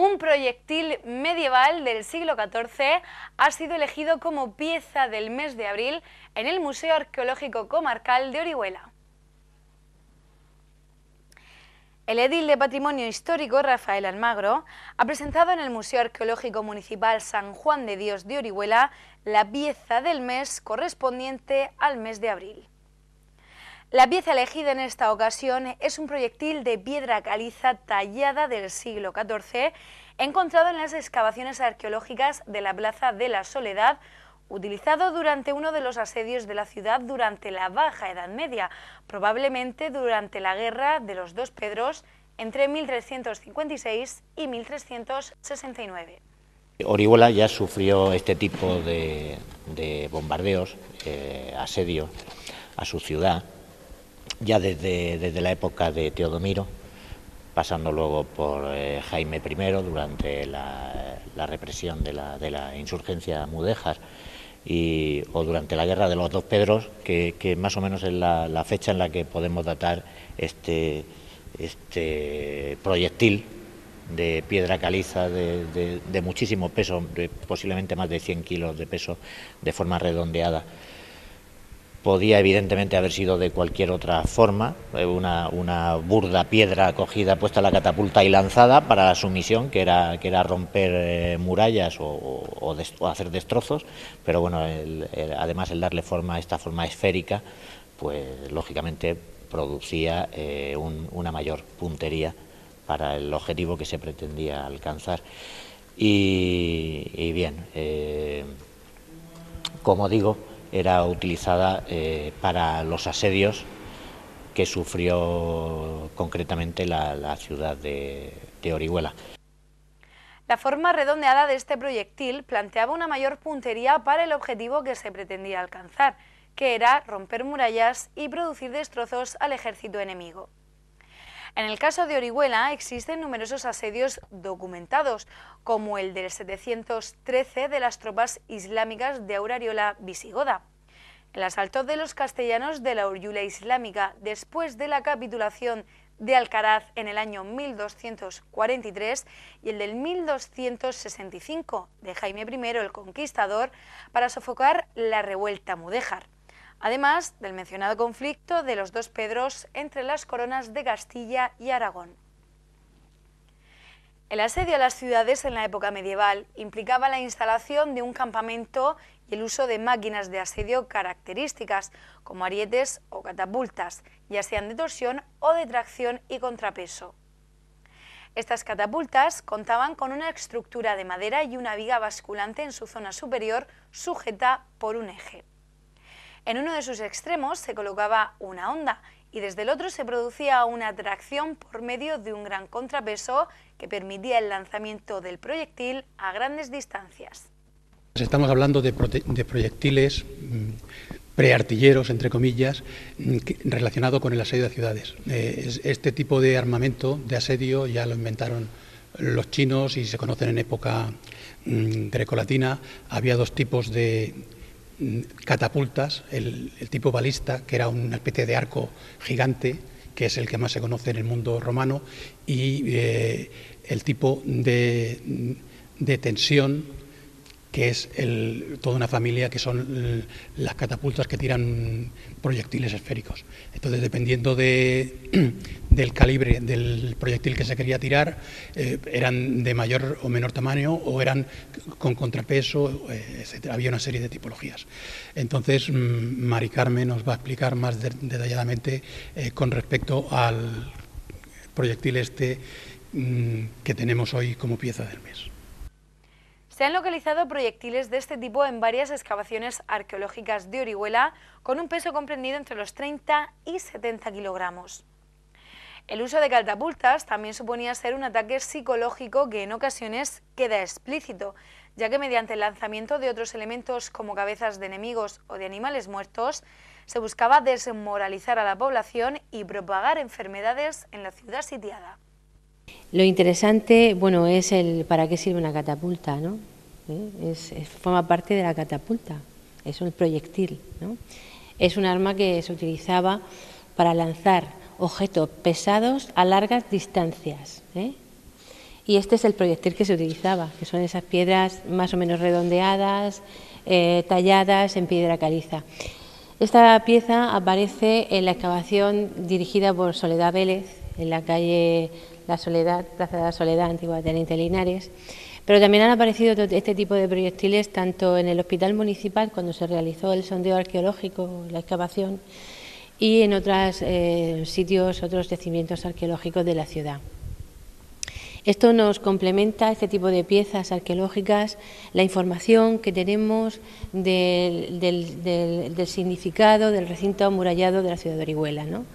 Un proyectil medieval del siglo XIV ha sido elegido como pieza del mes de abril en el Museo Arqueológico Comarcal de Orihuela. El edil de Patrimonio Histórico, Rafael Almagro, ha presentado en el Museo Arqueológico Municipal San Juan de Dios de Orihuela la pieza del mes correspondiente al mes de abril. La pieza elegida en esta ocasión es un proyectil de piedra caliza tallada del siglo XIV, encontrado en las excavaciones arqueológicas de la Plaza de la Soledad, utilizado durante uno de los asedios de la ciudad durante la Baja Edad Media, probablemente durante la Guerra de los Dos Pedros entre 1356 y 1369. Orihuela ya sufrió este tipo de bombardeos, asedios a su ciudad, ya desde la época de Teodomiro, pasando luego por Jaime I durante la represión de la insurgencia mudéjar, o durante la Guerra de los Dos Pedros, que más o menos es la fecha en la que podemos datar este proyectil de piedra caliza de muchísimo peso, posiblemente más de 100 kilos de peso, de forma redondeada. Podía evidentemente haber sido de cualquier otra forma, una burda piedra cogida, puesta a la catapulta y lanzada para su misión, que era romper murallas o hacer destrozos, pero bueno, además el darle esta forma esférica, pues lógicamente producía una mayor puntería para el objetivo que se pretendía alcanzar. Y bien, como digo, era utilizada para los asedios que sufrió concretamente la ciudad de Orihuela. La forma redondeada de este proyectil planteaba una mayor puntería para el objetivo que se pretendía alcanzar, que era romper murallas y producir destrozos al ejército enemigo. En el caso de Orihuela existen numerosos asedios documentados, como el del 713 de las tropas islámicas de Aurariola visigoda, el asalto de los castellanos de la Orihuela islámica después de la capitulación de Alcaraz en el año 1243 y el del 1265 de Jaime I el Conquistador para sofocar la revuelta mudéjar, además del mencionado conflicto de los Dos Pedros entre las coronas de Castilla y Aragón. El asedio a las ciudades en la época medieval implicaba la instalación de un campamento y el uso de máquinas de asedio características, como arietes o catapultas, ya sean de torsión o de tracción y contrapeso. Estas catapultas contaban con una estructura de madera y una viga basculante en su zona superior sujeta por un eje. En uno de sus extremos se colocaba una honda y desde el otro se producía una tracción por medio de un gran contrapeso que permitía el lanzamiento del proyectil a grandes distancias. Estamos hablando de proyectiles preartilleros, entre comillas, relacionado con el asedio de ciudades. Este tipo de armamento de asedio ya lo inventaron los chinos y se conocen en época grecolatina. Había dos tipos de catapultas, el tipo balista, que era una especie de arco gigante, que es el que más se conoce en el mundo romano, y el tipo de tensión, que es toda una familia, que son las catapultas que tiran proyectiles esféricos. Entonces, dependiendo del calibre del proyectil que se quería tirar, eran de mayor o menor tamaño o eran con contrapeso, etc. Había una serie de tipologías. Entonces, Mari Carmen nos va a explicar más detalladamente con respecto al proyectil que tenemos hoy como pieza del mes. Se han localizado proyectiles de este tipo en varias excavaciones arqueológicas de Orihuela con un peso comprendido entre los 30 y 70 kilogramos. El uso de catapultas también suponía ser un ataque psicológico que en ocasiones queda explícito, ya que mediante el lanzamiento de otros elementos como cabezas de enemigos o de animales muertos, se buscaba desmoralizar a la población y propagar enfermedades en la ciudad sitiada. Lo interesante, bueno, es para qué sirve una catapulta, ¿no? Forma parte de la catapulta, es un proyectil, ¿no? Es un arma que se utilizaba para lanzar objetos pesados a largas distancias, y este es el proyectil que se utilizaba, que son esas piedras más o menos redondeadas, talladas en piedra caliza. Esta pieza aparece en la excavación dirigida por Soledad Vélez, en la calle La Soledad, Plaza de la Soledad, antigua Teniente Linares, pero también han aparecido este tipo de proyectiles tanto en el Hospital Municipal, cuando se realizó el sondeo arqueológico, la excavación, y en otros sitios, otros yacimientos arqueológicos de la ciudad. Esto nos complementa, este tipo de piezas arqueológicas, la información que tenemos del significado del recinto amurallado de la ciudad de Orihuela, ¿no?